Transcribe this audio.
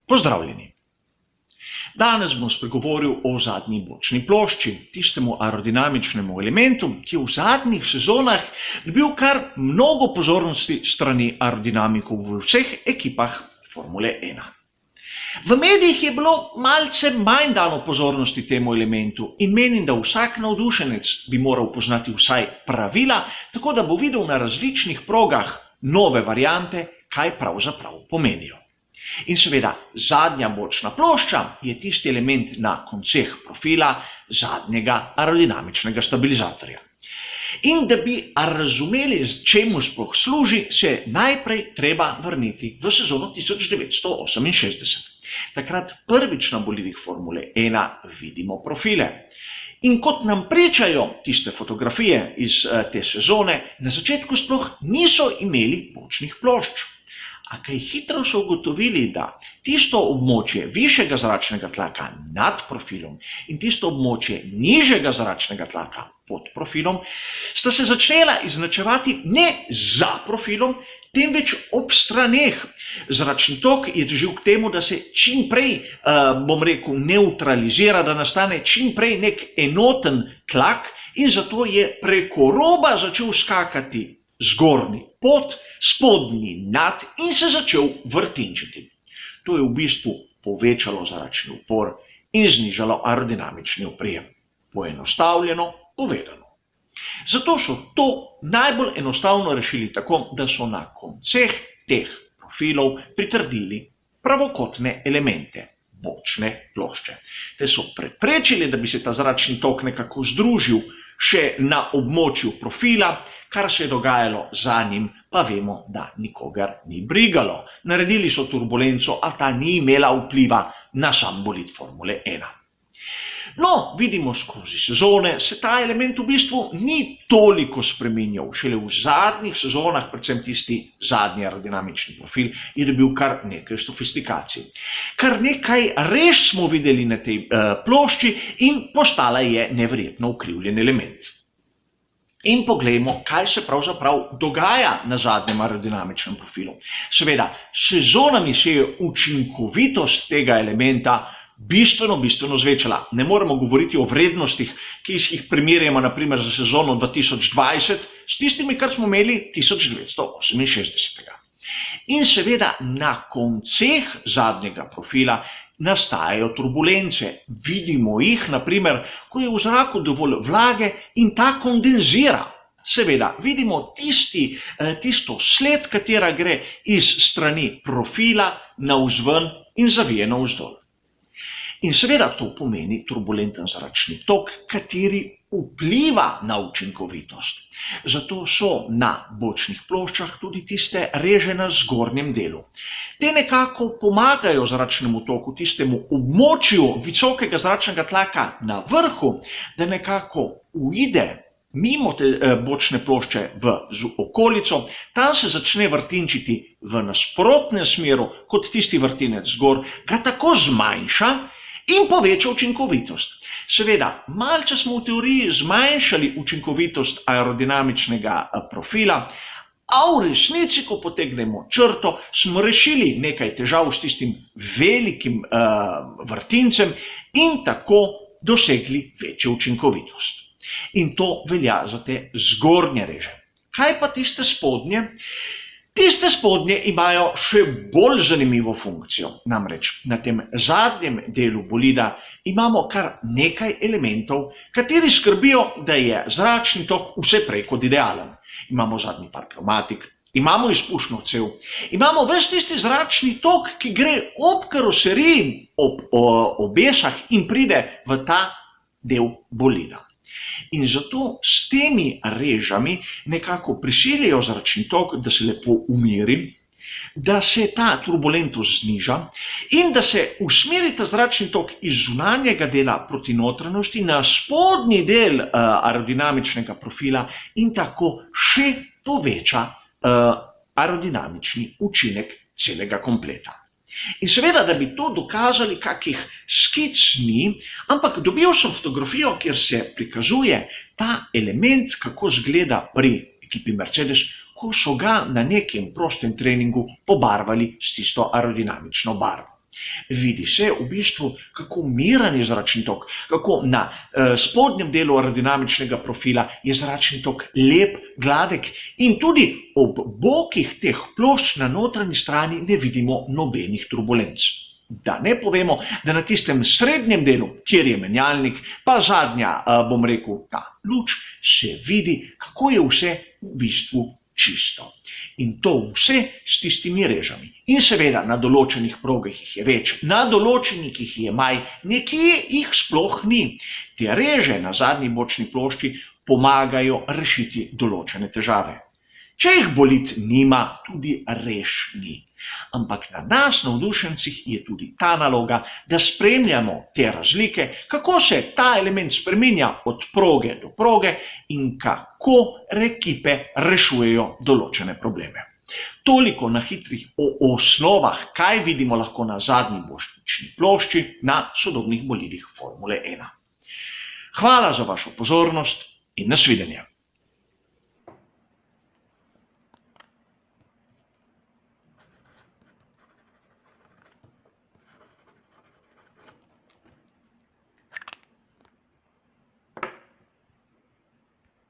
Pozdravljeni! Danes bom spregovoril o zadnji bočni plošči, tistemu aerodinamičnemu elementu, ki je v zadnjih sezonah dobil kar mnogo pozornosti strani aerodinamikov v vseh ekipah Formule 1. V medijih je bilo malce manj dano pozornosti temu elementu in menim, da vsak navdušenec bi moral poznati vsaj pravila, tako da bo videl na različnih progah nove variante, kaj pravzaprav pomenijo. In seveda, zadnja bočna plošča je tisti element na konceh profila zadnjega aerodinamičnega stabilizatorja. In da bi razumeli, čemu sploh služi, se je najprej treba vrniti v sezono 1968. Takrat prvič na bolidih Formule 1 vidimo profile. In kot nam pričajo tiste fotografije iz te sezone, na začetku sploh niso imeli bočnih plošč. A kaj hitro so ugotovili, da tisto območje višjega zračnega tlaka nad profilom in tisto območje nižjega zračnega tlaka pod profilom sta se začela izenačevati ne za profilom, temveč ob straneh. Zračni tok je težil k temu, da se čim prej, nevtralizira, da nastane čim prej nek enoten tlak in zato je preko roba začel skakati zgornji pod, spodnji nad in se začel vrtinčiti. To je v bistvu povečalo zračni upor in znižalo aerodinamični oprijem. Poenostavljeno povedano. Zato so to najbolj enostavno rešili tako, da so na konceh teh profilov pritrdili pravokotne elemente, bočne plošče. Te so preprečili, da bi se ta zračni tok nekako združil še na območju profila, kar se je dogajalo za njim, pa vemo, da nikogar ni brigalo. Naredili so turbulenco, a ta ni imela vpliva na sam bolid Formule 1. No, vidimo skozi sezone, se ta element v bistvu ni toliko spreminjal. Šele v zadnjih sezonah, predvsem tisti zadnji aerodinamični profil, je dobil kar nekaj sofistikacij. Kar nekaj res smo videli na tej plošči in postala je neverjetno ukrivljen element. In poglejmo, kaj se pravzaprav dogaja na zadnjem aerodinamičnem profilu. Seveda, sezonami se je učinkovitost tega elementa bistveno zvečala. Ne moremo govoriti o vrednostih, ki jih primerjamo naprimer za sezono 2020 s tistimi, kar smo imeli 1968. In seveda na konceh zadnjega profila nastajajo turbulence. Vidimo jih, naprimer, ko je v zraku dovolj vlage in ta kondenzira. Seveda, vidimo tisto sled, katera gre iz strani profila navzven in zavije navzdol. In seveda to pomeni turbulenten zračni tok, kateri vpliva na učinkovitost. Zato so na bočnih ploščah tudi tiste reže na zgornjem delu. Te nekako pomagajo zračnemu toku, tistemu območju visokega zračnega tlaka na vrhu, da nekako uide mimo te bočne plošče v okolico, tam se začne vrtinčiti v nasprotnem smeru kot tisti vrtinec zgor, ga tako zmanjša in poveča učinkovitost. Seveda, malce smo v teoriji zmanjšali učinkovitost aerodinamičnega profila, a v resnici, ko potegnemo črto, smo rešili nekaj težav s tistim velikim vrtincem in tako dosegli večjo učinkovitost. In to velja za te zgornje reže. Kaj pa tiste spodnje? Tiste spodnje imajo še bolj zanimivo funkcijo. Namreč na tem zadnjem delu bolida imamo kar nekaj elementov, kateri skrbijo, da je zračni tok vse prej kot idealen. Imamo zadnji par pneumatik, imamo izpušno cev, imamo ves tisti zračni tok, ki gre ob karoseriji, ob obesah in pride v ta del bolida. In zato s temi režami nekako prisilijo zračni tok, da se lepo umiri, da se ta turbulentnost zniža in da se usmeri ta zračni tok iz zunanjega dela proti notranjosti na spodnji del aerodinamičnega profila in tako še poveča aerodinamični učinek celega kompleta. In seveda, da bi to dokazali, kakih skic ni, ampak dobil sem fotografijo, kjer se prikazuje ta element, kako izgleda pri ekipi Mercedes, ko so ga na nekem prostem treningu pobarvali s tisto aerodinamično barvo. Vidi se v bistvu, kako miren je zračni tok, kako na spodnjem delu aerodinamičnega profila je zračni tok lep, gladek in tudi ob bokih teh plošč na notranji strani ne vidimo nobenih turbulenc. Da ne povemo, da na tistem srednjem delu, kjer je menjalnik, pa zadnja, ta luč, se vidi, kako je vse v bistvu čisto. In to vse s tistimi režami. In seveda na določenih progah jih je več, na določenih jih je manj, nekje jih sploh ni. Te reže na zadnji bočni plošči pomagajo rešiti določene težave. Če jih bolit nima, tudi rež ni. Ampak na nas, navdušencih, je tudi ta naloga, da spremljamo te razlike, kako se ta element spreminja od proge do proge in kako ekipe rešujejo določene probleme. Toliko na hitrih o osnovah, kaj vidimo lahko na zadnji bočni plošči na sodobnih bolidih Formule 1. Hvala za vašo pozornost in nasvidenje.